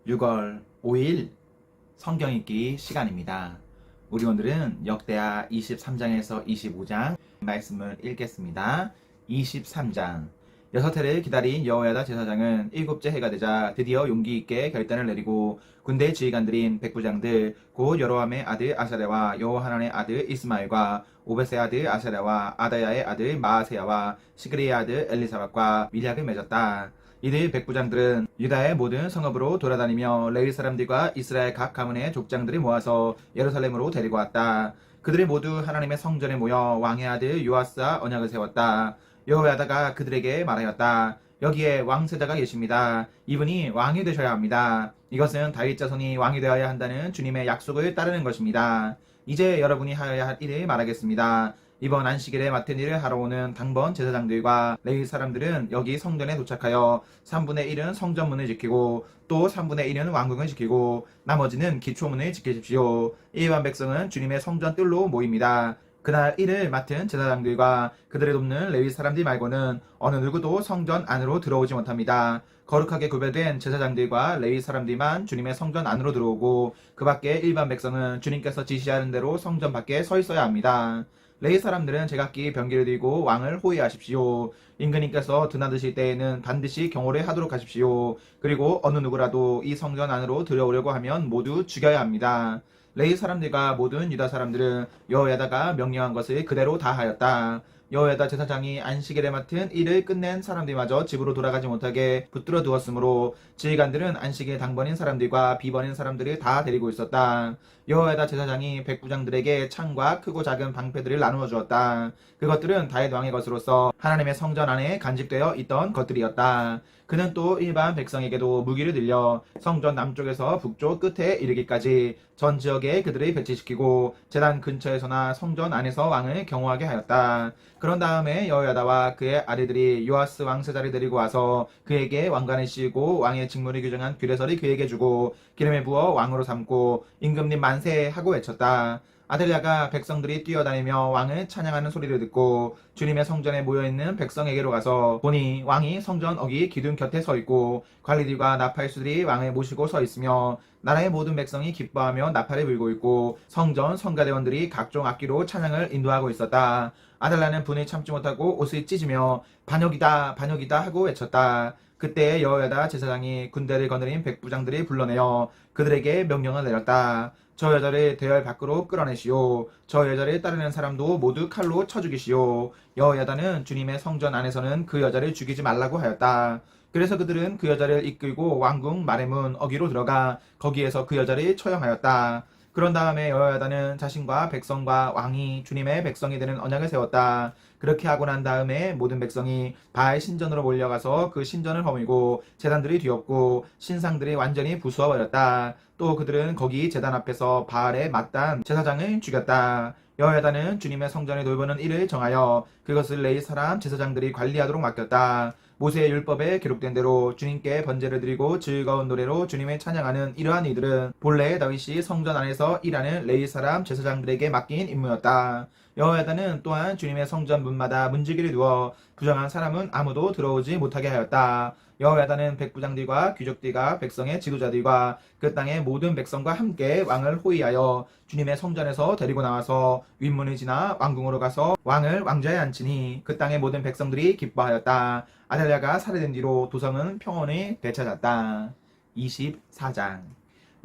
6월 5일 성경 읽기 시간입니다. 우리 오늘은 역대하 23장에서 25장 말씀을 읽겠습니다. 23장 여섯 해를 기다린 여호야다 제사장은 일곱째 해가 되자 드디어 용기 있게 결단을 내리고 군대 지휘관들인 백부장들 곧 여로함의 아들 아사랴와 여호하난의 아들 이스마엘과 오벳의 아들 아사랴와 아다야의 아들 마아세야와 시그리의 아들 엘리사박과 밀약을 맺었다. 이들 백부장들은 유다의 모든 성읍으로 돌아다니며 레위 사람들과 이스라엘 각 가문의 족장들을 모아서 예루살렘으로 데리고 왔다. 그들이 모두 하나님의 성전에 모여 왕의 아들 요아스와 언약을 세웠다. 여호야다가 그들에게 말하였다. 여기에 왕세자가 계십니다. 이분이 왕이 되셔야 합니다. 이것은 다윗 자손이 왕이 되어야 한다는 주님의 약속을 따르는 것입니다. 이제 여러분이 하여야 할 일을 말하겠습니다. 이번 안식일에 맡은 일을 하러 오는 당번 제사장들과 레위 사람들은 여기 성전에 도착하여 3분의 1은 성전문을 지키고 또 3분의 1은 왕궁을 지키고 나머지는 기초문을 지키십시오. 일반 백성은 주님의 성전 뜰로 모입니다. 그날 일을 맡은 제사장들과 그들을 돕는 레위 사람들 말고는 어느 누구도 성전 안으로 들어오지 못합니다. 거룩하게 구별된 제사장들과 레위 사람들만 주님의 성전 안으로 들어오고 그 밖에 일반 백성은 주님께서 지시하는 대로 성전 밖에 서 있어야 합니다. 레위 사람들은 제각기 병기를 들고 왕을 호위하십시오. 임금님께서 드나드실 때에는 반드시 경호를 하도록 하십시오. 그리고 어느 누구라도 이 성전 안으로 들어오려고 하면 모두 죽여야 합니다. 레위 사람들과 모든 유다 사람들은 여호야다가 명령한 것을 그대로 다 하였다. 여호야다 제사장이 안식일에 맡은 일을 끝낸 사람들마저 집으로 돌아가지 못하게 붙들어 두었으므로 지휘관들은 안식일 당번인 사람들과 비번인 사람들을 다 데리고 있었다. 여호야다 제사장이 백부장들에게 창과 크고 작은 방패들을 나누어 주었다. 그것들은 다윗 왕의 것으로서 하나님의 성전 안에 간직되어 있던 것들이었다. 그는 또 일반 백성에게도 무기를 들려 성전 남쪽에서 북쪽 끝에 이르기까지 전 지역에 그들을 배치시키고 제단 근처에서나 성전 안에서 왕을 경호하게 하였다. 그런 다음에 여호야다와 그의 아들들이 요아스 왕세자를 데리고 와서 그에게 왕관을 씌우고 왕의 직무를 규정한 규례서를 그에게 주고 기름에 부어 왕으로 삼고 임금님 만세 하고 외쳤다. 아들야가 백성들이 뛰어다니며 왕을 찬양하는 소리를 듣고 주님의 성전에 모여있는 백성에게로 가서 보니 왕이 성전 어기 기둥 곁에 서 있고 관리들과 나팔수들이 왕을 모시고 서 있으며 나라의 모든 백성이 기뻐하며 나팔을 불고 있고 성전 성가대원들이 각종 악기로 찬양을 인도하고 있었다. 아달라는 분을 참지 못하고 옷을 찢으며 반역이다 반역이다 하고 외쳤다. 그때 여호야다 제사장이 군대를 거느린 백부장들이 불러내어 그들에게 명령을 내렸다. 저 여자를 대열 밖으로 끌어내시오. 저 여자를 따르는 사람도 모두 칼로 쳐 죽이시오. 여호야다는 주님의 성전 안에서는 그 여자를 죽이지 말라고 하였다. 그래서 그들은 그 여자를 이끌고 왕궁 마레문 어기로 들어가 거기에서 그 여자를 처형하였다. 그런 다음에 여호야다는 자신과 백성과 왕이 주님의 백성이 되는 언약을 세웠다. 그렇게 하고 난 다음에 모든 백성이 바알 신전으로 몰려가서 그 신전을 허물고 제단들이 뒤엎고 신상들이 완전히 부수어버렸다. 또 그들은 거기 제단 앞에서 바알에 맞단 제사장을 죽였다. 여호야다는 주님의 성전을 돌보는 일을 정하여 그것을 레위 사람 제사장들이 관리하도록 맡겼다. 모세의 율법에 기록된 대로 주님께 번제를 드리고 즐거운 노래로 주님을 찬양하는 이러한 이들은 본래 다윗이 성전 안에서 일하는 레위 사람 제사장들에게 맡긴 임무였다. 여호야다는 또한 주님의 성전 문마다 문지기를 두어 부정한 사람은 아무도 들어오지 못하게 하였다. 여호야다는 백부장들과 귀족들과 백성의 지도자들과 그 땅의 모든 백성과 함께 왕을 호위하여 주님의 성전에서 데리고 나와서 윗문을 지나 왕궁으로 가서 왕을 왕좌에 앉히니 그 땅의 모든 백성들이 기뻐하였다. 아달랴가 살해된 뒤로 도성은 평온히 되찾았다. 24장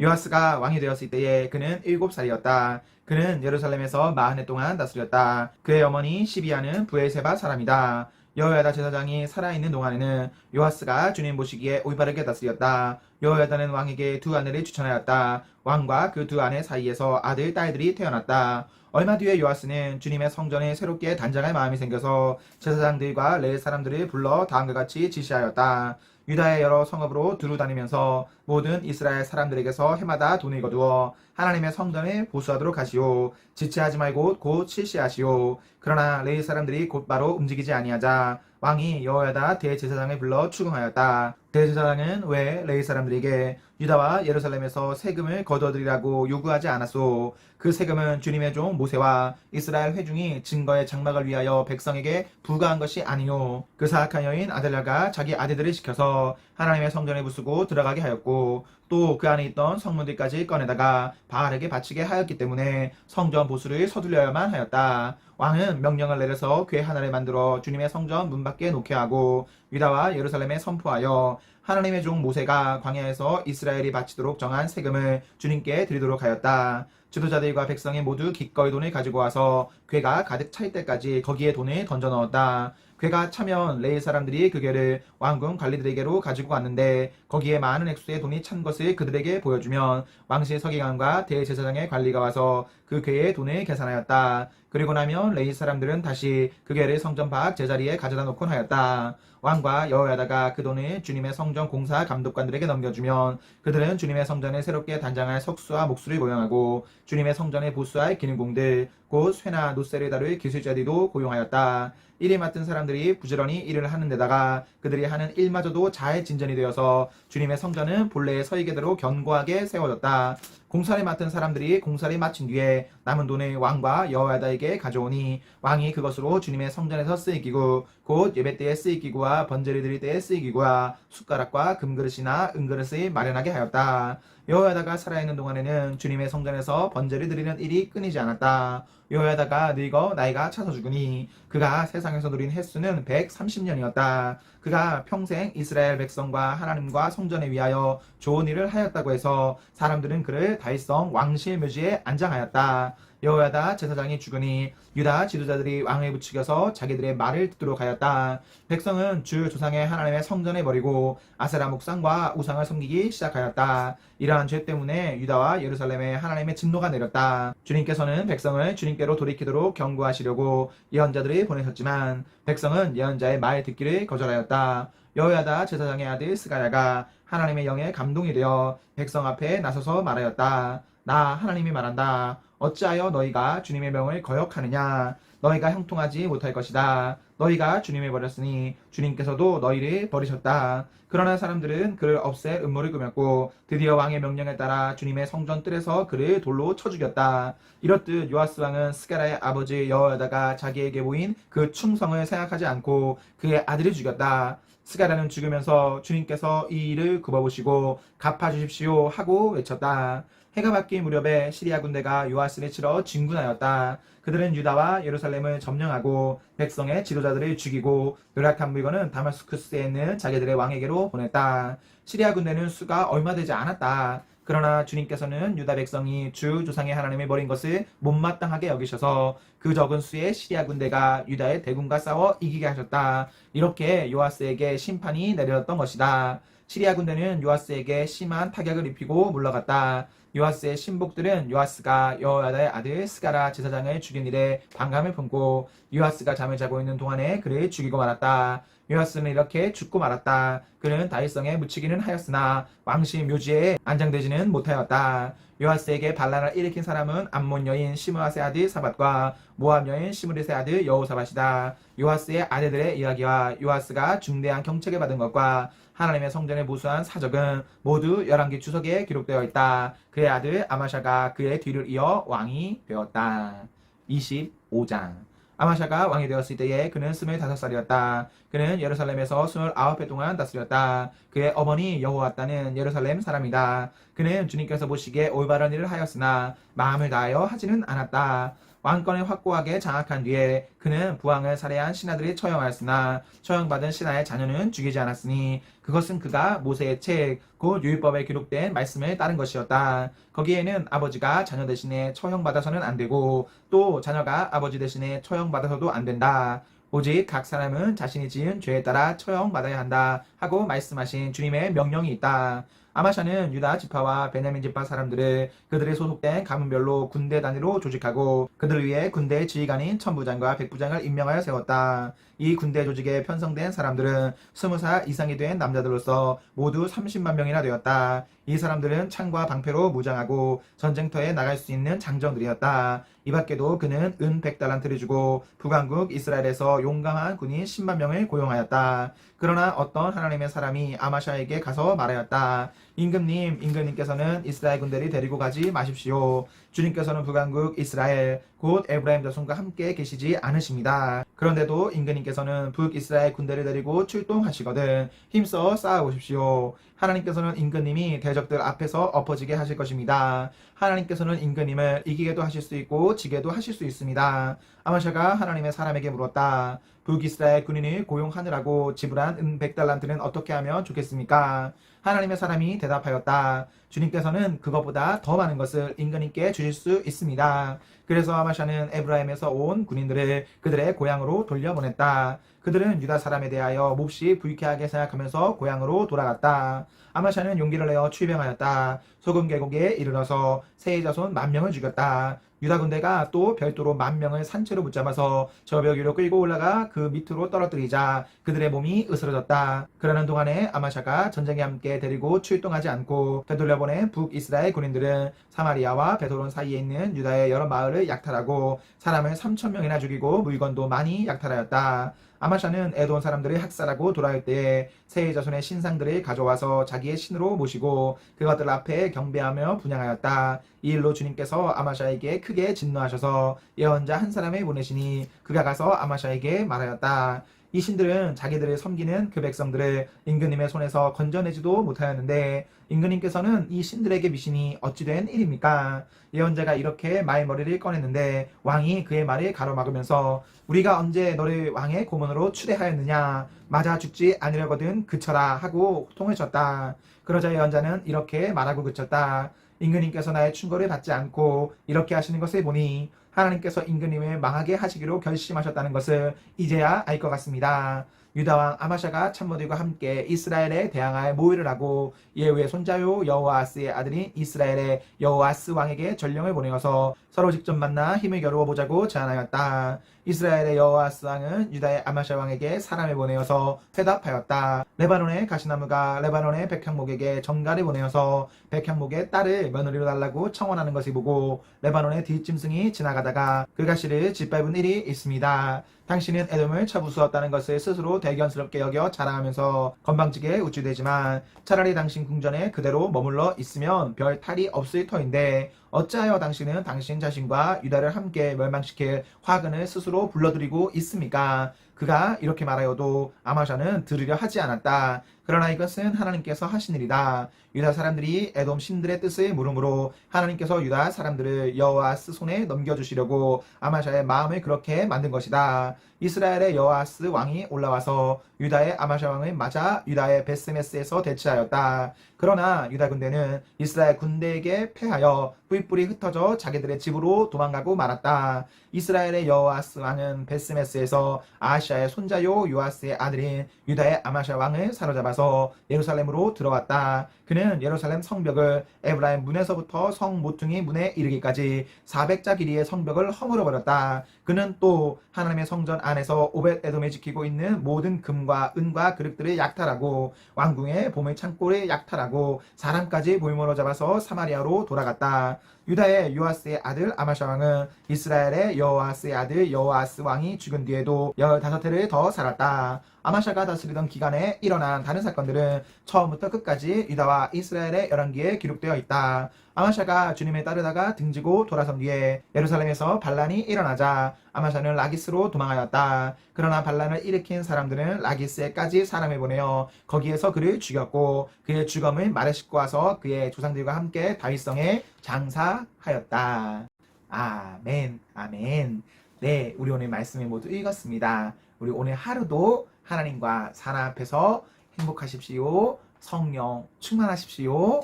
요아스가 왕이 되었을 때에 그는 7살이었다. 그는 예루살렘에서 40해 동안 다스렸다. 그의 어머니 시비아는 브엘세바 사람이다. 여호야다 제사장이 살아있는 동안에는 요아스가 주님 보시기에 올바르게 다스렸다. 여호야다는 왕에게 두 아내를 추천하였다. 왕과 그 두 아내 사이에서 아들, 딸들이 태어났다. 얼마 뒤에 요아스는 주님의 성전에 새롭게 단장할 마음이 생겨서 제사장들과 레위 사람들을 불러 다음과 같이 지시하였다. 유다의 여러 성읍으로 두루 다니면서 모든 이스라엘 사람들에게서 해마다 돈을 거두어 하나님의 성전을 보수하도록 하시오. 지체하지 말고 곧 실시하시오. 그러나 레위 사람들이 곧바로 움직이지 아니하자 왕이 여호야다 대제사장을 불러 추궁하였다. 대제사장은 왜 레위 사람들에게 유다와 예루살렘에서 세금을 거둬들이라고 요구하지 않았소? 그 세금은 주님의 종 모세와 이스라엘 회중이 증거의 장막을 위하여 백성에게 부과한 것이 아니요. 그 사악한 여인 아달랴가 자기 아들들을 시켜서 하나님의 성전에 부수고 들어가게 하였고 또 그 안에 있던 성문들까지 꺼내다가 바알에게 바치게 하였기 때문에 성전 보수를 서둘러야만 하였다. 왕은 명령을 내려서 궤 하나를 만들어 주님의 성전 문 밖에 놓게 하고 유다와 예루살렘에 선포하여 하나님의 종 모세가 광야에서 이스라엘이 바치도록 정한 세금을 주님께 드리도록 하였다. 지도자들과 백성이 모두 기꺼이 돈을 가지고 와서 궤가 가득 찰 때까지 거기에 돈을 던져 넣었다. 궤가 차면 레위 사람들이 그 궤를 왕궁 관리들에게로 가지고 갔는데 거기에 많은 액수의 돈이 찬 것을 그들에게 보여주면 왕실 서기관과 대제사장의 관리가 와서 그 궤의 돈을 계산하였다. 그리고 나면 레위 사람들은 다시 그 궤를 성전 밖 제자리에 가져다 놓곤 하였다. 왕과 여호야다가 그 돈을 주님의 성전 공사 감독관들에게 넘겨주면 그들은 주님의 성전을 새롭게 단장할 석수와 목수를 고용하고 주님의 성전에 보수할 기능공들 곧 쇠나 노쇠를 다룰 기술자들도 고용하였다. 일을 맡은 사람들이 부지런히 일을 하는 데다가 그들이 하는 일마저도 잘 진전이 되어서 주님의 성전은 본래의 서기계대로 견고하게 세워졌다. 공사를 맡은 사람들이 공사를 마친 뒤에 남은 돈을 왕과 여호야다에게 가져오니 왕이 그것으로 주님의 성전에서 쓰일 기구 곧 예배 때에 쓰일 기구와 번제를 드릴 때에 쓰일 기구와 숟가락과 금그릇이나 은그릇을 마련하게 하였다. 여호야다가 살아있는 동안에는 주님의 성전에서 번제를 드리는 일이 끊이지 않았다. 여호야다가 늙어 나이가 차서 죽으니 그가 세상에서 누린 횟수는 130년이었다. 그가 평생 이스라엘 백성과 하나님과 성전에 위하여 좋은 일을 하였다고 해서 사람들은 그를 다윗성 왕실 묘지에 안장하였다. 여호야다 제사장이 죽으니 유다 지도자들이 왕을 부추겨서 자기들의 말을 듣도록 하였다. 백성은 주 조상의 하나님의 성전에 버리고 아세라 목상과 우상을 섬기기 시작하였다. 이러한 죄 때문에 유다와 예루살렘에 하나님의 진노가 내렸다. 주님께서는 백성을 주님께로 돌이키도록 경고하시려고 예언자들을 보내셨지만 백성은 예언자의 말 듣기를 거절하였다. 여호야다 제사장의 아들 스가랴가 하나님의 영에 감동이 되어 백성 앞에 나서서 말하였다. 나 하나님이 말한다. 어찌하여 너희가 주님의 명을 거역하느냐? 너희가 형통하지 못할 것이다. 너희가 주님을 버렸으니 주님께서도 너희를 버리셨다. 그러나 사람들은 그를 없앨 음모를 꾸몄고 드디어 왕의 명령에 따라 주님의 성전 뜰에서 그를 돌로 쳐 죽였다. 이렇듯 요아스 왕은 스가랴의 아버지 여호야다가 자기에게 보인 그 충성을 생각하지 않고 그의 아들을 죽였다. 스가랴는 죽으면서 주님께서 이 일을 굽어보시고 갚아주십시오 하고 외쳤다. 해가 바뀔 무렵에 시리아 군대가 요아스를 치러 진군하였다. 그들은 유다와 예루살렘을 점령하고 백성의 지도자들을 죽이고 노력한 물건은 다마스쿠스에 있는 자기들의 왕에게로 보냈다. 시리아 군대는 수가 얼마 되지 않았다. 그러나 주님께서는 유다 백성이 주 조상의 하나님을 버린 것을 못마땅하게 여기셔서 그 적은 수의 시리아 군대가 유다의 대군과 싸워 이기게 하셨다. 이렇게 요아스에게 심판이 내려졌던 것이다. 시리아 군대는 요아스에게 심한 타격을 입히고 물러갔다. 요아스의 신복들은 요아스가 여호야다의 아들 스가랴 제사장을 죽인 일에 반감을 품고 요아스가 잠을 자고 있는 동안에 그를 죽이고 말았다. 요아스는 이렇게 죽고 말았다. 그는 다윗성에 묻히기는 하였으나 왕실 묘지에 안장되지는 못하였다. 요아스에게 반란을 일으킨 사람은 암몬 여인 시므아스의 아들 사밧과 모압 여인 시므릿의 아들 여호사밧이다. 요아스의 아내들의 이야기와 요아스가 중대한 경책을 받은 것과 하나님의 성전에 보수한 사적은 모두 열왕기 주석에 기록되어 있다. 그의 아들 아마샤가 그의 뒤를 이어 왕이 되었다. 25장 아마샤가 왕이 되었을 때에 그는 25살이었다. 그는 예루살렘에서 29해 동안 다스렸다. 그의 어머니 여호와따는 예루살렘 사람이다. 그는 주님께서 보시기에 올바른 일을 하였으나 마음을 다하여 하지는 않았다. 왕권을 확고하게 장악한 뒤에 그는 부왕을 살해한 신하들이 처형하였으나 처형받은 신하의 자녀는 죽이지 않았으니 그것은 그가 모세의 책, 곧 율법에 기록된 말씀을 따른 것이었다. 거기에는 아버지가 자녀 대신에 처형받아서는 안 되고 또 자녀가 아버지 대신에 처형받아서도 안 된다. 오직 각 사람은 자신이 지은 죄에 따라 처형받아야 한다 하고 말씀하신 주님의 명령이 있다. 아마샤는 유다 지파와 베냐민 지파 사람들을 그들의 소속된 가문별로 군대 단위로 조직하고 그들 위해 군대의 지휘관인 천부장과 백부장을 임명하여 세웠다. 이 군대 조직에 편성된 사람들은 20살 이상이 된 남자들로서 모두 30만 명이나 되었다. 이 사람들은 창과 방패로 무장하고 전쟁터에 나갈 수 있는 장정들이었다. 이 밖에도 그는 은 100달란트를 주고 북왕국 이스라엘에서 용감한 군인 10만 명을 고용하였다. 그러나 어떤 하나님의 사람이 아마샤에게 가서 말하였다. 임금님께서는 이스라엘 군대를 데리고 가지 마십시오. 주님께서는 북왕국 이스라엘 곧 에브라임 자손과 함께 계시지 않으십니다. 그런데도 임금님께서는 북이스라엘 군대를 데리고 출동하시거든 힘써 싸워보십시오. 하나님께서는 임금님이 대적들 앞에서 엎어지게 하실 것입니다. 하나님께서는 임금님을 이기게도 하실 수 있고 지게도 하실 수 있습니다. 아마샤가 하나님의 사람에게 물었다. 북이스라엘 군인을 고용하느라고 지불한 은 100달란트는 어떻게 하면 좋겠습니까? 하나님의 사람이 대답하였다. 주님께서는 그것보다 더 많은 것을 임금님께 주실 수 있습니다. 그래서 아마샤는 에브라임에서 온 군인들을 그들의 고향으로 돌려보냈다. 그들은 유다 사람에 대하여 몹시 불쾌하게 생각하면서 고향으로 돌아갔다. 아마샤는 용기를 내어 출병하였다. 소금 계곡에 이르러서 세의 자손 10,000명을 죽였다. 유다 군대가 또 별도로 10,000명을 산채로 붙잡아서 저벽 위로 끌고 올라가 그 밑으로 떨어뜨리자 그들의 몸이 으스러졌다. 그러는 동안에 아마샤가 전쟁에 함께 데리고 출동하지 않고 되돌려보낸 북이스라엘 군인들은 사마리아와 베드론 사이에 있는 유다의 여러 마을을 약탈하고 사람을 3,000명이나 죽이고 물건도 많이 약탈하였다. 아마샤는 에돔 사람들을 학살하고 돌아올 때에 세의 자손의 신상들을 가져와서 자기의 신으로 모시고 그것들 앞에 경배하며 분향하였다. 이 일로 주님께서 아마샤에게 크게 진노하셔서 예언자 한 사람을 보내시니 그가 가서 아마샤에게 말하였다. 이 신들은 자기들을 섬기는 그 백성들을 임금님의 손에서 건져내지도 못하였는데 임금님께서는 이 신들에게 미시니 어찌 된 일입니까? 예언자가 이렇게 말머리를 꺼냈는데 왕이 그의 말을 가로막으면서 우리가 언제 너를 왕의 고문으로 추대하였느냐? 맞아 죽지 않으려거든 그쳐라 하고 호통을 쳤다. 그러자 예언자는 이렇게 말하고 그쳤다. 임금님께서 나의 충고를 받지 않고 이렇게 하시는 것을 보니 하나님께서 임금님을 망하게 하시기로 결심하셨다는 것을 이제야 알 것 같습니다. 유다왕 아마샤가 참모들과 함께 이스라엘에 대항할 모의를 하고 예후의 손자요 여호아스의 아들인 이스라엘의 여호아스 왕에게 전령을 보내어서 서로 직접 만나 힘을 겨루어 보자고 제안하였다. 이스라엘의 여호아스 왕은 유다의 아마샤 왕에게 사람을 보내어서 회답하였다. 레바논의 가시나무가 레바논의 백향목에게 전가를 보내어서 백향목의 딸을 며느리로 달라고 청원하는 것을 보고 레바논의 뒷짐승이 지나가다가 그 가시를 짓밟은 일이 있습니다. 당신은 에돔을 쳐부수었다는 것을 스스로 대견스럽게 여겨 자랑하면서 건방지게 우쭐대지만 차라리 당신 궁전에 그대로 머물러 있으면 별 탈이 없을 터인데 어찌하여 당신은 당신 자신과 유다를 함께 멸망시킬 화근을 스스로 불러들이고 있습니까? 그가 이렇게 말하여도 아마샤는 들으려 하지 않았다. 그러나 이것은 하나님께서 하신 일이다. 유다 사람들이 에돔 신들의 뜻을 물음으로 하나님께서 유다 사람들을 여호아스 손에 넘겨주시려고 아마샤의 마음을 그렇게 만든 것이다. 이스라엘의 여호아스 왕이 올라와서 유다의 아마샤 왕을 맞아 유다의 베스메스에서 대치하였다. 그러나 유다 군대는 이스라엘 군대에게 패하여 뿔뿔이 흩어져 자기들의 집으로 도망가고 말았다. 이스라엘의 여호아스 왕은 베스메스에서 아하시아의 손자요 요아스의 아들인 유다의 아마샤 왕을 사로잡아서 예루살렘으로 들어왔다. 그는 예루살렘 성벽을 에브라임 문에서부터 성 모퉁이 문에 이르기까지 400자 길이의 성벽을 허물어버렸다. 그는 또 하나님의 성전 안에서 오벳 에돔에 지키고 있는 모든 금과 은과 그릇들을 약탈하고 왕궁의 보물 창고를 약탈하고 사람까지 보임으로 잡아서 사마리아로 돌아갔다. 유다의 요아스의 아들 아마샤 왕은 이스라엘의 여호아스의 아들 여호아스 왕이 죽은 뒤에도 15해를 더 살았다. 아마샤가 다스리던 기간에 일어난 다른 사건들은 처음부터 끝까지 유다와 이스라엘의 열왕기에 기록되어 있다. 아마샤가 주님을 따르다가 등지고 돌아선 뒤에 예루살렘에서 반란이 일어나자 아마샤는 라기스로 도망하였다. 그러나 반란을 일으킨 사람들은 라기스에까지 사람을 보내어 거기에서 그를 죽였고 그의 죽음을 말에 싣고 와서 그의 조상들과 함께 다윗성에 장사하였다. 아멘, 아멘. 네, 우리 오늘 말씀을 모두 읽었습니다. 우리 오늘 하루도 하나님과 사랑 앞에서 행복하십시오. 성령 충만하십시오.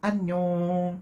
안녕.